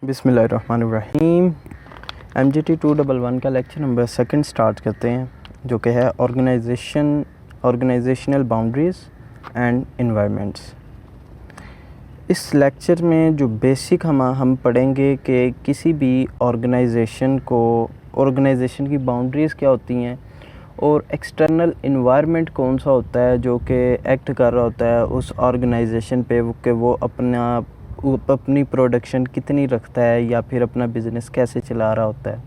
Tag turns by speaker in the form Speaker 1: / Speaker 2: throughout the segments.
Speaker 1: बिस्मिल्लाहिर्रहमानिर्रहीम। MGT 211 का lecture number 2 start करते हैं, जो कि है ऑर्गेनाइजेशनल बाउंड्रीज़ एंड इन्वायरमेंट्स। इस लेक्चर में जो बेसिक हम पढ़ेंगे कि किसी भी ऑर्गेनाइजेशन की बाउंड्रीज़ क्या होती हैं और एक्सटर्नल इन्वायरमेंट कौन सा होता है जो कि एक्ट कर रहा होता है उस ऑर्गेनाइजेशन पे कि वो अपनी प्रोडक्शन कितनी रखता है या फिर अपना बिज़नेस कैसे चला रहा होता है।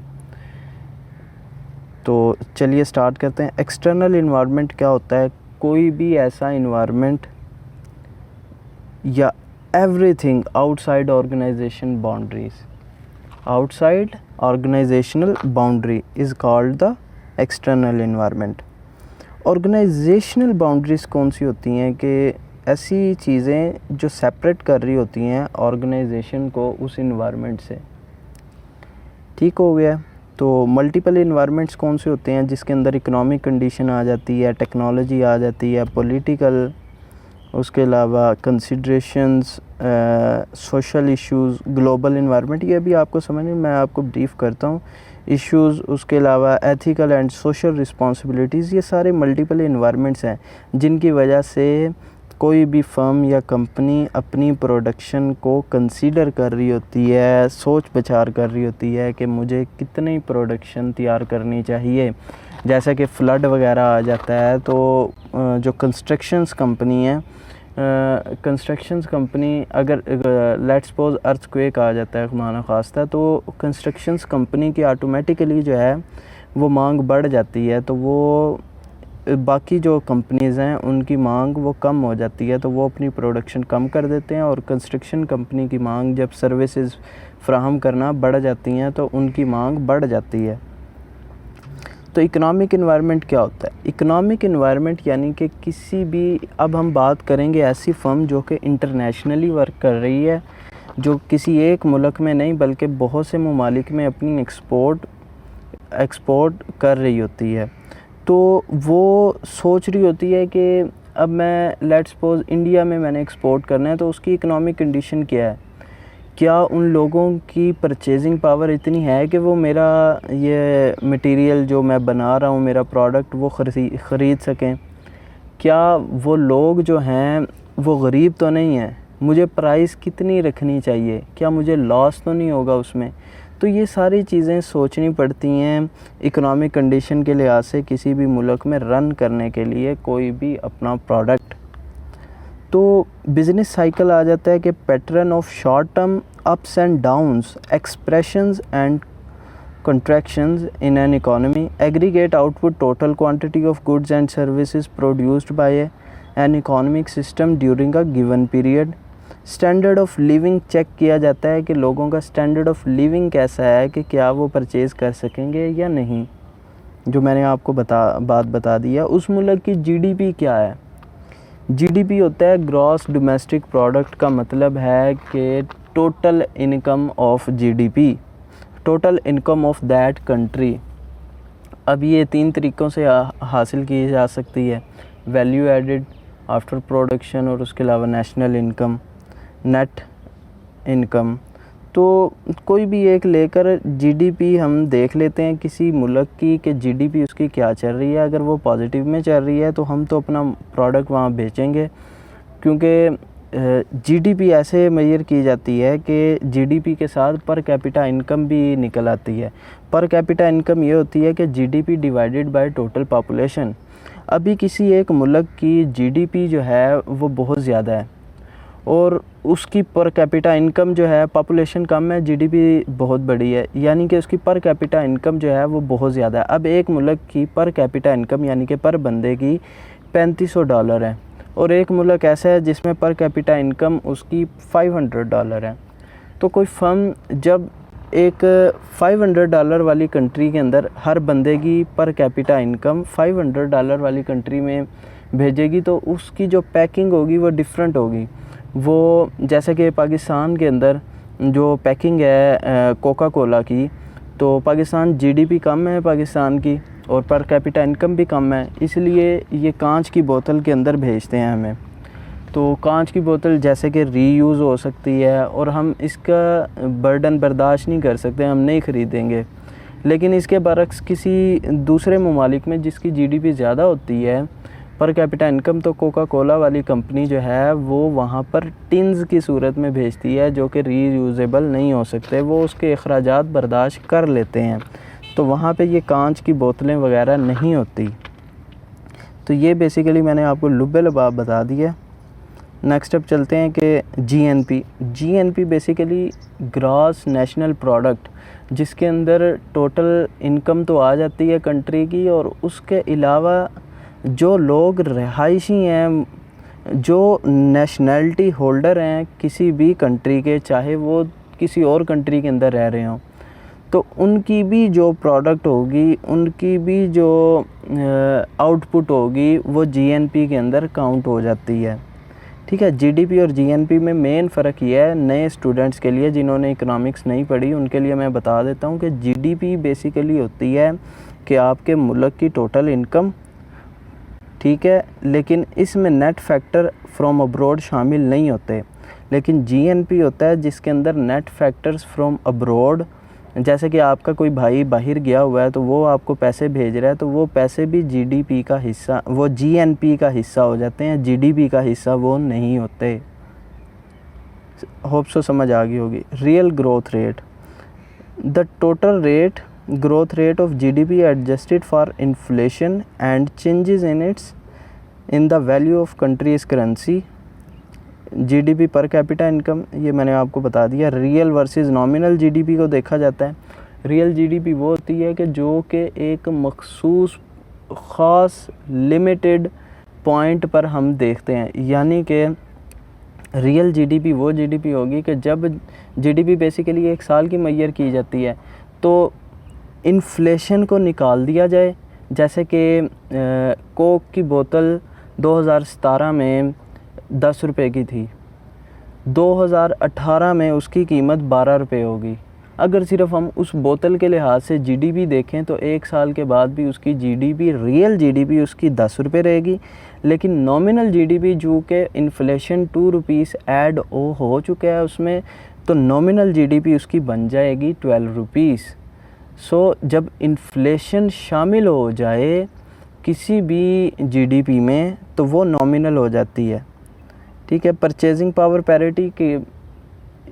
Speaker 1: तो चलिए स्टार्ट करते हैं। एक्सटर्नल इन्वायरमेंट क्या होता है? कोई भी ऐसा इन्वायरमेंट या everything outside organisation boundaries, outside organisational boundary is called the external environment. Organisational boundaries कौन सी होती हैं कि ऐसी चीज़ें जो सेपरेट कर रही होती हैं ऑर्गेनाइजेशन को उस इन्वायरमेंट से। ठीक हो गया। तो मल्टीपल इन्वायरमेंट्स कौन से होते हैं जिसके अंदर इकोनॉमिक कंडीशन आ जाती है, टेक्नोलॉजी आ जाती है, पॉलिटिकल, उसके अलावा considerations, social issues, global environment. ये भी आपको समझ में, मैं आपको ब्रीफ करता हूँ। इश्यूज़, उसके अलावा एथिकल एंड सोशल रिस्पॉन्सिबिलिटीज़, ये सारे मल्टीपल इन्वायरमेंट्स हैं जिनकी वजह से कोई भी फर्म या कंपनी अपनी प्रोडक्शन को कंसीडर कर रही होती है, सोच विचार कर रही होती है कि मुझे कितनी प्रोडक्शन तैयार करनी चाहिए। जैसा कि फ्लड वगैरह आ जाता है तो जो कंस्ट्रक्शंस कंपनी है, कंस्ट्रक्शंस कंपनी अगर लेट्स सपोज अर्थक्वेक आ जाता है खुदा न खास्ता, तो कंस्ट्रक्शंस कंपनी की ऑटोमेटिकली जो है वो मांग बढ़ जाती है, तो वो बाकी जो कंपनीज़ हैं उनकी मांग वो कम हो जाती है, तो वो अपनी प्रोडक्शन कम कर देते हैं। और कंस्ट्रक्शन कंपनी की मांग जब सर्विसेज फ्राहम करना बढ़ जाती हैं तो उनकी मांग बढ़ जाती है। तो इकोनॉमिक इन्वायरमेंट क्या होता है? इकोनॉमिक इन्वायरमेंट यानी कि किसी भी, अब हम बात करेंगे ऐसी फर्म जो कि इंटरनेशनली वर्क कर रही है, जो किसी एक मुल्क में नहीं बल्कि बहुत से ममालिक में अपनी एक्सपोर्ट कर रही होती है। तो वो सोच रही होती है कि अब मैं लेट्स सपोज इंडिया में मैंने एक्सपोर्ट करना है, तो उसकी इकोनॉमिक कंडीशन क्या है? क्या उन लोगों की परचेजिंग पावर इतनी है कि वो मेरा ये मटेरियल जो मैं बना रहा हूँ, मेरा प्रोडक्ट, वो ख़रीद सकें? क्या वो लोग जो हैं वो गरीब तो नहीं हैं? मुझे प्राइस कितनी रखनी चाहिए? क्या मुझे लॉस तो नहीं होगा उसमें? तो ये सारी चीज़ें सोचनी पड़ती हैं इकोनॉमिक कंडीशन के लिहाज से किसी भी मुल्क में रन करने के लिए कोई भी अपना प्रोडक्ट। तो बिज़नेस साइकिल आ जाता है कि pattern of short term ups and downs, expressions and contractions in an economy, aggregate output, total quantity of goods and services produced by an economic system during a given period। Standard of living check किया जाता है कि लोगों का standard of living कैसा है, कि क्या वो परचेज़ कर सकेंगे या नहीं। जो मैंने आपको बात बता दी है। उस मुल्क की जीडीपी क्या है? जीडीपी होता है ग्रॉस डोमेस्टिक प्रोडक्ट, का मतलब है कि total income of GDP, total income of that country. अब ये 3 तरीक़ों से हासिल की जा सकती है, वैल्यू एडिड, आफ्टर प्रोडक्शन, और उसके अलावा नेशनल इनकम, नेट इनकम। तो कोई भी एक लेकर जीडीपी हम देख लेते हैं किसी मुल्क की कि जीडीपी उसकी क्या चल रही है। अगर वो पॉजिटिव में चल रही है तो हम तो अपना प्रोडक्ट वहाँ बेचेंगे, क्योंकि जीडीपी ऐसे मेजर की जाती है कि जीडीपी के साथ पर कैपिटा इनकम भी निकल आती है। पर कैपिटा इनकम ये होती है कि GDP divided by total population. अभी किसी एक मुल्क की जीडीपी जो है वो बहुत ज़्यादा है और उसकी पर कैपिटा इनकम जो है, पॉपुलेशन कम है, जीडीपी बहुत बड़ी है, यानी कि उसकी पर कैपिटा इनकम जो है वो बहुत ज़्यादा है। अब एक मुल्क की पर कैपिटा इनकम यानी कि पर बंदे की $3500 है, और एक मुल्क ऐसा है जिसमें पर कैपिटा इनकम उसकी $500 है। तो कोई फर्म जब एक $500 वाली कंट्री के अंदर हर बंदे की पर कैपिटा इनकम $500 वाली कंट्री में भेजेगी, तो उसकी जो पैकिंग होगी वो डिफरेंट होगी। वो जैसे कि पाकिस्तान के अंदर जो पैकिंग है कोका कोला की, तो पाकिस्तान जीडीपी कम है पाकिस्तान की, और पर कैपिटा इनकम भी कम है, इसलिए ये कांच की बोतल के अंदर भेजते हैं हमें। तो कांच की बोतल जैसे कि रीयूज़ हो सकती है और हम इसका बर्डन बर्दाश्त नहीं कर सकते, हम नहीं ख़रीदेंगे। लेकिन इसके बरक्स किसी दूसरे ममालिक में जिसकी जीडीपी ज़्यादा होती है पर कैपिटा इनकम, तो कोका कोला वाली कंपनी जो है वो वहाँ पर टिन्स की सूरत में भेजती है जो कि रीयूजेबल नहीं हो सकते, वो उसके अखराजात बर्दाश्त कर लेते हैं, तो वहाँ पे ये कांच की बोतलें वगैरह नहीं होती। तो ये बेसिकली मैंने आपको लुब्बे लबाब बता दिया। नेक्स्ट अब चलते हैं कि GNP basically gross national product, जिसके अंदर टोटल इनकम तो आ जाती है कंट्री की, और उसके अलावा जो लोग रहायशी हैं, जो नेशनलिटी होल्डर हैं किसी भी कंट्री के, चाहे वो किसी और कंट्री के अंदर रह रहे हों, तो उनकी भी जो प्रोडक्ट होगी, उनकी भी जो आउटपुट होगी, वो जीएनपी के अंदर काउंट हो जाती है। ठीक है, जीडीपी और जीएनपी में मेन फ़र्क ये है, नए स्टूडेंट्स के लिए जिन्होंने इकोनॉमिक्स नहीं पढ़ी उनके लिए मैं बता देता हूँ कि जीडीपी बेसिकली होती है कि आपके मुल्क की टोटल इनकम, ठीक है, लेकिन इसमें नेट फैक्टर फ्रॉम अब्रॉड शामिल नहीं होते। लेकिन जीएनपी होता है जिसके अंदर नेट फैक्टर्स फ्रॉम अब्रॉड, जैसे कि आपका कोई भाई बाहर गया हुआ है तो वो आपको पैसे भेज रहा है, तो वो पैसे भी जीडीपी का हिस्सा, वो जीएनपी का हिस्सा हो जाते हैं, जीडीपी का हिस्सा वो नहीं होते। होप सो समझ आ गई होगी। Real growth rate, the total rate growth rate of GDP adjusted for inflation and changes in the value of country's currency। GDP per capita income ये मैंने आपको बता दिया। रियल वर्सेस नॉमिनल जीडीपी को देखा जाता है। रियल जीडीपी वो होती है कि जो कि एक मखसूस ख़ास लिमिटेड पॉइंट पर हम देखते हैं, यानी कि रियल जीडीपी वो जीडीपी होगी कि जब जीडीपी बेसिकली एक साल की मैयर की जाती है, तो इन्फ्लेशन को निकाल दिया जाए। जैसे कि कोक की बोतल 2017 में 10 रुपये की थी, 2018 में उसकी कीमत 12 रुपये होगी। अगर सिर्फ हम उस बोतल के लिहाज से जीडीपी देखें तो एक साल के बाद भी उसकी जीडीपी, रियल जीडीपी उसकी 10 रुपये रहेगी, लेकिन नॉमिनल जीडीपी जो कि इन्फ्लेशन 2 रुपीज़ ऐड हो चुका है उसमें, तो नॉमिनल जीडीपी उसकी बन जाएगी 12 रुपीज़। सो जब इन्फ्लेशन शामिल हो जाए किसी भी जीडीपी में तो वो नॉमिनल हो जाती है। ठीक है, परचेजिंग पावर पैरिटी के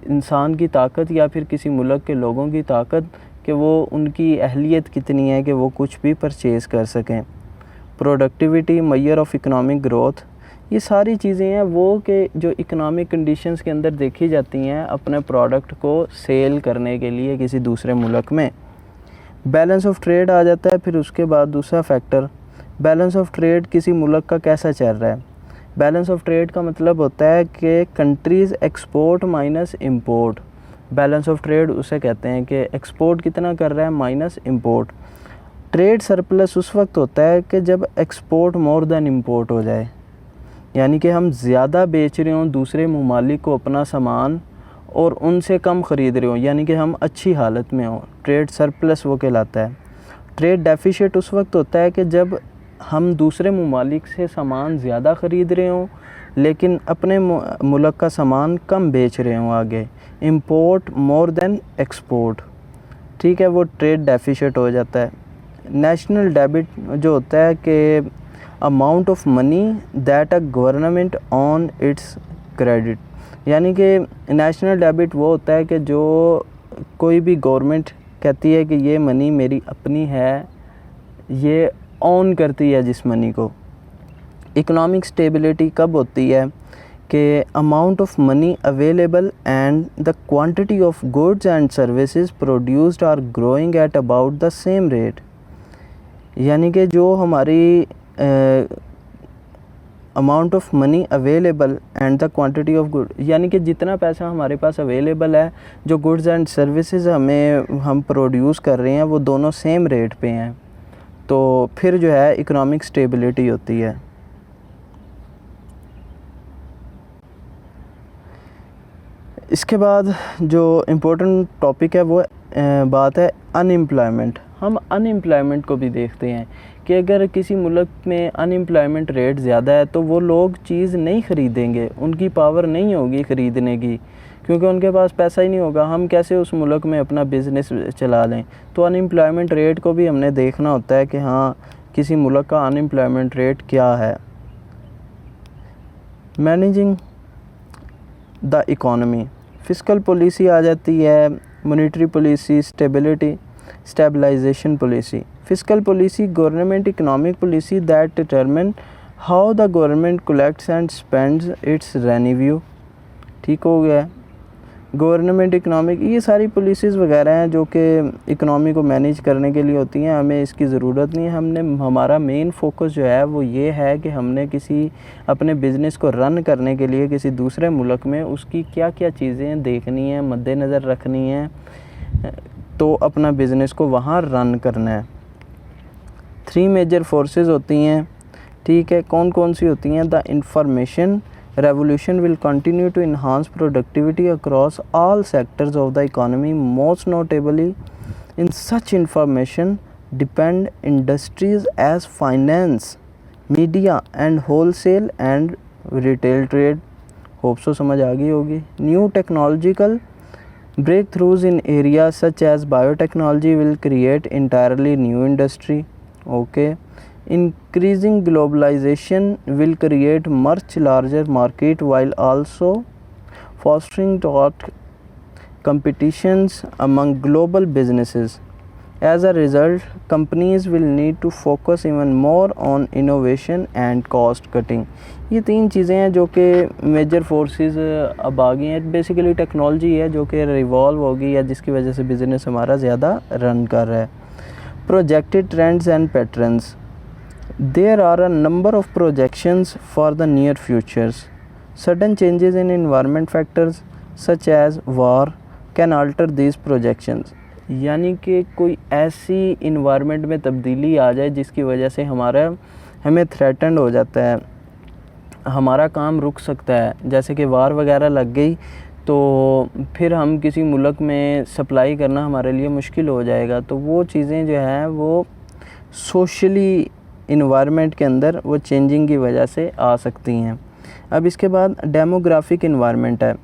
Speaker 1: इंसान की ताकत या फिर किसी मुल्क के लोगों की ताकत कि वो उनकी अहलियत कितनी है कि वो कुछ भी परचेज़ कर सकें। Productivity, measure of economic growth, ये सारी चीज़ें हैं वो कि जो इकोनॉमिक कंडीशंस के अंदर देखी जाती हैं अपने प्रोडक्ट को सेल करने के लिए किसी दूसरे मुल्क में। बैलेंस ऑफ ट्रेड आ जाता है फिर उसके बाद दूसरा फैक्टर, बैलेंस ऑफ ट्रेड किसी मुल्क का कैसा चल रहा है। बैलेंस ऑफ ट्रेड का मतलब होता है कि countries export minus import. Balance of trade उसे कहते हैं कि एक्सपोर्ट कितना कर रहा है माइनस इंपोर्ट। ट्रेड सरप्लस उस वक्त होता है कि जब एक्सपोर्ट मोर देन इंपोर्ट हो जाए, यानी कि हम ज़्यादा बेच रहे हों दूसरे ममालिक को अपना सामान और उनसे कम ख़रीद रहे हो, यानी कि हम अच्छी हालत में हो। ट्रेड सरप्लस वो कहलाता है। ट्रेड डेफिशिट उस वक्त होता है कि जब हम दूसरे ममालिक से सामान ज़्यादा ख़रीद रहे हों लेकिन अपने मुल्क का सामान कम बेच रहे हों आगे। इंपोर्ट मोर देन एक्सपोर्ट, ठीक है, वो ट्रेड डेफिशिट हो जाता है। नेशनल डेबिट जो होता है कि amount of money that a government on it's credit, यानी कि नेशनल डेबिट वो होता है कि जो कोई भी गवर्नमेंट कहती है कि ये मनी मेरी अपनी है, ये ऑन करती है जिस मनी को। इकोनॉमिक स्टेबिलिटी कब होती है कि amount of money available and the quantity of goods and services produced are growing at about the same rate, यानी कि जो हमारी amount of money available and the quantity of good, यानी कि जितना पैसा हमारे पास अवेलेबल है, जो गुड्स एंड सर्विसेज हम प्रोड्यूस कर रहे हैं वो दोनों सेम रेट पे हैं, तो फिर जो है इकोनॉमिक स्टेबिलिटी होती है। इसके बाद जो इम्पोर्टेंट टॉपिक है वो बात है अनएम्प्लॉयमेंट। हम अनएम्प्लॉयमेंट को भी देखते हैं कि अगर किसी मुल्क में अनएम्प्लॉयमेंट रेट ज़्यादा है तो वो लोग चीज़ नहीं ख़रीदेंगे, उनकी पावर नहीं होगी ख़रीदने की, क्योंकि उनके पास पैसा ही नहीं होगा। हम कैसे उस मुल्क में अपना बिज़नेस चला लें? तो अनएम्प्लॉयमेंट रेट को भी हमने देखना होता है कि हाँ, किसी मुल्क का अनएम्प्लॉयमेंट रेट क्या है। Managing the economy, fiscal policy आ जाती है, monetary policy, stabilization policy. Fiscal policy government economic policy that determine how the government collects and spends its revenue. ठीक हो गया। गवर्नमेंट इकनॉमिक, ये सारी पॉलिसीज़ वगैरह हैं जो कि इकनॉमी को मैनेज करने के लिए होती हैं। हमें इसकी ज़रूरत नहीं है। हमारा मेन फोकस जो है वो ये है कि हमने किसी अपने बिज़नेस को रन करने के लिए किसी दूसरे मुल्क में उसकी क्या क्या चीज़ें देखनी है, मद्देनज़र रखनी है, तो अपना बिज़नेस को वहाँ रन करना है। 3 मेजर फोर्सेस होती हैं। ठीक है, कौन कौन सी होती हैं? The information revolution will continue to enhance productivity across all sectors of the economy. Most notably in such information depend industries as finance, media and wholesale and retail trade. Hope so समझ आ गई होगी। New technological breakthroughs in areas such as biotechnology will create entirely new industry. Okay. Increasing globalization will create much larger market while also fostering taut competitions among global businesses. As a result, companies will need to focus even more on innovation and cost cutting. ये 3 चीज़ें हैं जो कि major forces अब आ गई हैं। Basically technology है जो कि रिवॉल्व होगी या जिसकी वजह से बिज़नेस हमारा ज़्यादा रन कर रहा है। Projected trends and patterns, there are a number of projections for the near futures. Sudden changes in environment factors such as war can alter these projections. यानी कि कोई ऐसी इन्वायरमेंट में तब्दीली आ जाए जिसकी वजह से हमें थ्रेटन्ड हो जाता है, हमारा काम रुक सकता है। जैसे कि वार वगैरह लग गई तो फिर हम किसी मुल्क में सप्लाई करना हमारे लिए मुश्किल हो जाएगा। तो वो चीज़ें जो हैं वो सोशली इन्वायरमेंट के अंदर वो चेंजिंग की वजह से आ सकती हैं। अब इसके बाद डेमोग्राफिक इन्वायरमेंट है।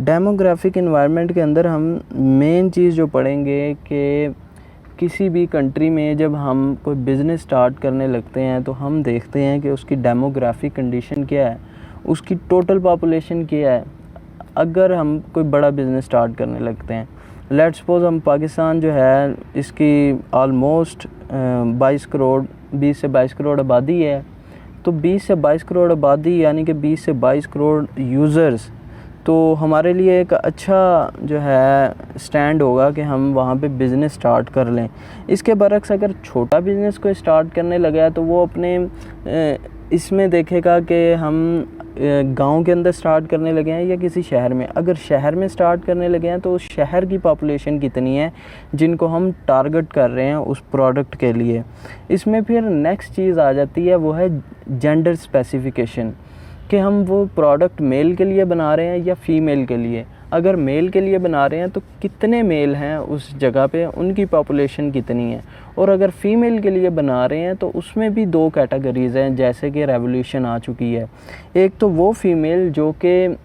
Speaker 1: डेमोग्राफिक इन्वायरमेंट के अंदर हम मेन चीज़ जो पढ़ेंगे कि किसी भी कंट्री में जब हम कोई बिज़नेस स्टार्ट करने लगते हैं तो हम देखते हैं कि उसकी डेमोग्राफिक कंडीशन क्या है, उसकी टोटल पॉपुलेशन क्या है। अगर हम कोई बड़ा बिज़नेस स्टार्ट करने लगते हैं, लेट्स सपोज हम पाकिस्तान जो है इसकी ऑलमोस्ट 20 से 22 करोड़ आबादी है, तो 20 से 22 करोड़ आबादी यानी कि 20 से 22 करोड़ यूज़र्स, तो हमारे लिए एक अच्छा जो है स्टैंड होगा कि हम वहाँ पे बिज़नेस स्टार्ट कर लें। इसके बरक्स अगर छोटा बिज़नेस को स्टार्ट करने लगा है तो वो अपने इसमें देखेगा कि हम गांव के अंदर स्टार्ट करने लगे हैं या किसी शहर में। अगर शहर में स्टार्ट करने लगे हैं तो उस शहर की पॉपुलेशन कितनी है जिनको हम टारगेट कर रहे हैं उस प्रोडक्ट के लिए। इसमें फिर नेक्स्ट चीज़ आ जाती है, वो है जेंडर स्पेसिफिकेशन, कि हम वो प्रोडक्ट मेल के लिए बना रहे हैं या फीमेल के लिए। अगर मेल के लिए बना रहे हैं तो कितने मेल हैं उस जगह पे, उनकी पॉपुलेशन कितनी है। और अगर फ़ीमेल के लिए बना रहे हैं तो उसमें भी 2 कैटेगरीज़ हैं, जैसे कि रेवोल्यूशन आ चुकी है। एक तो वो फ़ीमेल जो कि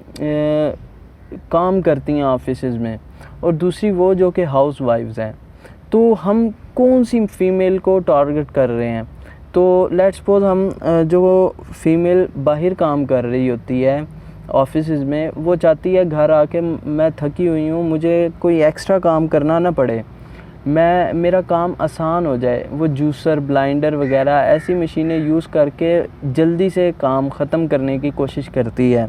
Speaker 1: काम करती हैं ऑफिसेज़ में, और दूसरी वो जो कि हाउस वाइफ्स हैं। तो हम कौन सी फ़ीमेल को टारगेट कर रहे हैं? तो लेट्स सपोज हम जो फ़ीमेल बाहर काम कर रही होती है ऑफिसेज़ में, वो चाहती है घर आके मैं थकी हुई हूँ, मुझे कोई एक्स्ट्रा काम करना ना पड़े, मेरा काम आसान हो जाए। वो जूसर, ब्लाइंडर वगैरह ऐसी मशीनें यूज़ करके जल्दी से काम ख़त्म करने की कोशिश करती है।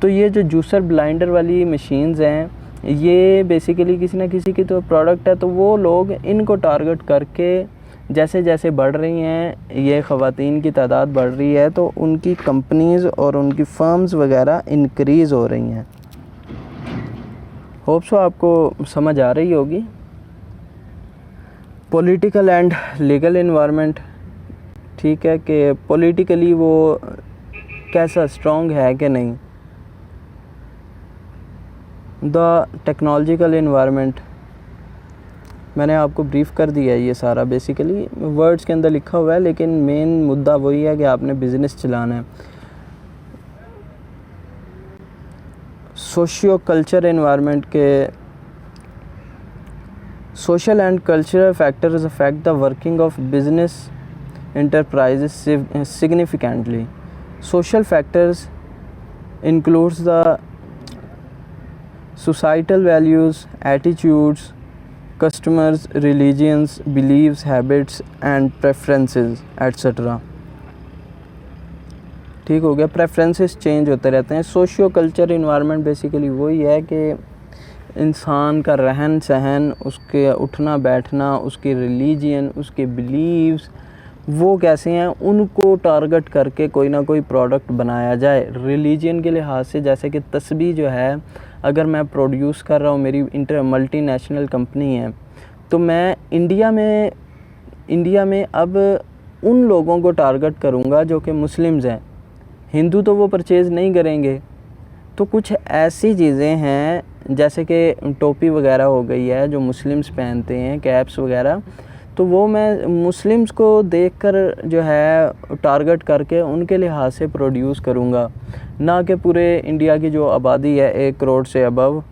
Speaker 1: तो ये जो जूसर ब्लाइंडर वाली मशीन्स हैं, ये बेसिकली किसी न किसी की तो प्रोडक्ट है। तो वो लोग इनको टारगेट करके जैसे जैसे बढ़ रही हैं, ये ख़वातीन की तादाद बढ़ रही है, तो उनकी कंपनीज़ और उनकी फर्म्स वगैरह इंक्रीज़ हो रही हैं। होप सो आपको समझ आ रही होगी। पॉलिटिकल एंड लीगल इन्वायरमेंट, ठीक है, कि पॉलिटिकली वो कैसा स्ट्रॉन्ग है कि नहीं। द टेक्नोलॉजिकल इन्वायरमेंट, मैंने आपको ब्रीफ़ कर दिया है ये सारा, बेसिकली वर्ड्स के अंदर लिखा हुआ है, लेकिन मेन मुद्दा वही है कि आपने बिज़नेस चलाना है। सोशियो कल्चर इन्वायरमेंट के social and cultural factors affect the working of business enterprises significantly. Social factors includes the societal values, attitudes, customers, religions, beliefs, habits and preferences etc. ठीक हो गया। प्रेफरेंसेस चेंज होते रहते हैं। Socio culture environment basically वही है कि इंसान का रहन सहन, उसके उठना बैठना, उसकी रिलीजन, उसके बिलीव्स वो कैसे हैं, उनको टारगेट करके कोई ना कोई प्रोडक्ट बनाया जाए। रिलीजन के लिहाज से जैसे कि तस्बीह जो है, अगर मैं प्रोड्यूस कर रहा हूँ, मेरी मल्टीनेशनल कंपनी है, तो मैं इंडिया में अब उन लोगों को टारगेट करूँगा जो कि मुस्लिम्स हैं। हिंदू तो वो परचेज़ नहीं करेंगे। तो कुछ ऐसी चीज़ें हैं जैसे कि टोपी वगैरह हो गई है जो मुस्लिम्स पहनते हैं, कैप्स वगैरह, तो वो मैं मुस्लिम्स को देखकर जो है टारगेट करके उनके लिहाज से प्रोड्यूस करूँगा, ना कि पूरे इंडिया की जो आबादी है 1 करोड़ से अबव,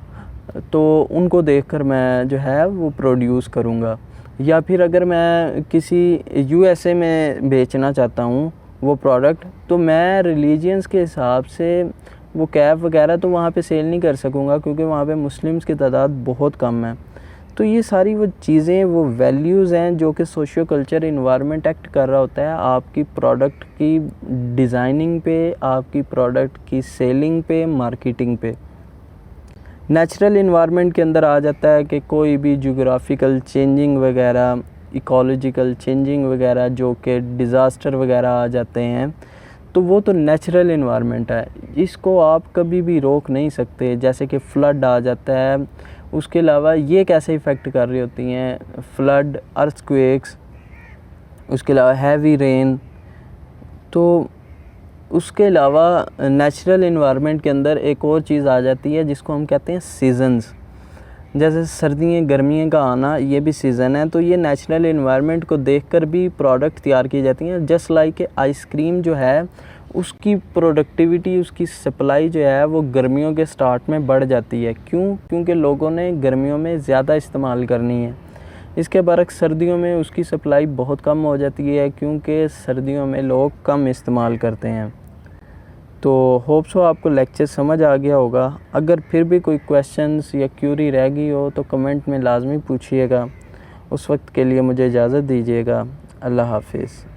Speaker 1: तो उनको देखकर मैं जो है वो प्रोड्यूस करूँगा। या फिर अगर मैं किसी यूएसए में बेचना चाहता हूँ वो प्रोडक्ट, तो मैं रिलीजियंस के हिसाब से वो कैप वगैरह तो वहाँ पे सेल नहीं कर सकूँगा, क्योंकि वहाँ पे मुस्लिम्स की तादाद बहुत कम है। तो ये सारी वो चीज़ें, वो वैल्यूज़ हैं जो कि सोशियो कल्चर इन्वायरमेंट एक्ट कर रहा होता है आपकी प्रोडक्ट की डिज़ाइनिंग पे, आपकी प्रोडक्ट की सेलिंग पे, मार्केटिंग पे। नेचुरल इन्वायरमेंट के अंदर आ जाता है कि कोई भी ज्योग्राफिकल चेंजिंग वगैरह, इकोलॉजिकल चेंजिंग वगैरह, जो कि डिज़ास्टर वगैरह आ जाते हैं, तो वो तो नेचुरल इन्वायरमेंट है, इसको आप कभी भी रोक नहीं सकते। जैसे कि फ्लड आ जाता है, उसके अलावा ये कैसे इफ़ेक्ट कर रही होती हैं, फ्लड, अर्थक्वेक्स, उसके अलावा हैवी रेन। तो उसके अलावा नेचुरल इन्वायरमेंट के अंदर एक और चीज़ आ जाती है जिसको हम कहते हैं सीज़न्स। जैसे सर्दियाँ गर्मियों का आना, ये भी सीज़न है। तो ये नेचुरल इन्वायरमेंट को देखकर भी प्रोडक्ट तैयार की जाती हैं। जस्ट लाइक आइसक्रीम जो है, उसकी प्रोडक्टिविटी, उसकी सप्लाई जो है वो गर्मियों के स्टार्ट में बढ़ जाती है। क्यों? क्योंकि लोगों ने गर्मियों में ज़्यादा इस्तेमाल करनी है। इसके बरक्स सर्दियों में उसकी सप्लाई बहुत कम हो जाती है, क्योंकि सर्दियों में लोग कम इस्तेमाल करते हैं। तो होप सो आपको लेक्चर समझ आ गया होगा। अगर फिर भी कोई क्वेश्चंस या क्यूरी रह गई हो तो कमेंट में लाजमी पूछिएगा। उस वक्त के लिए मुझे इजाज़त दीजिएगा। अल्लाह हाफिज़।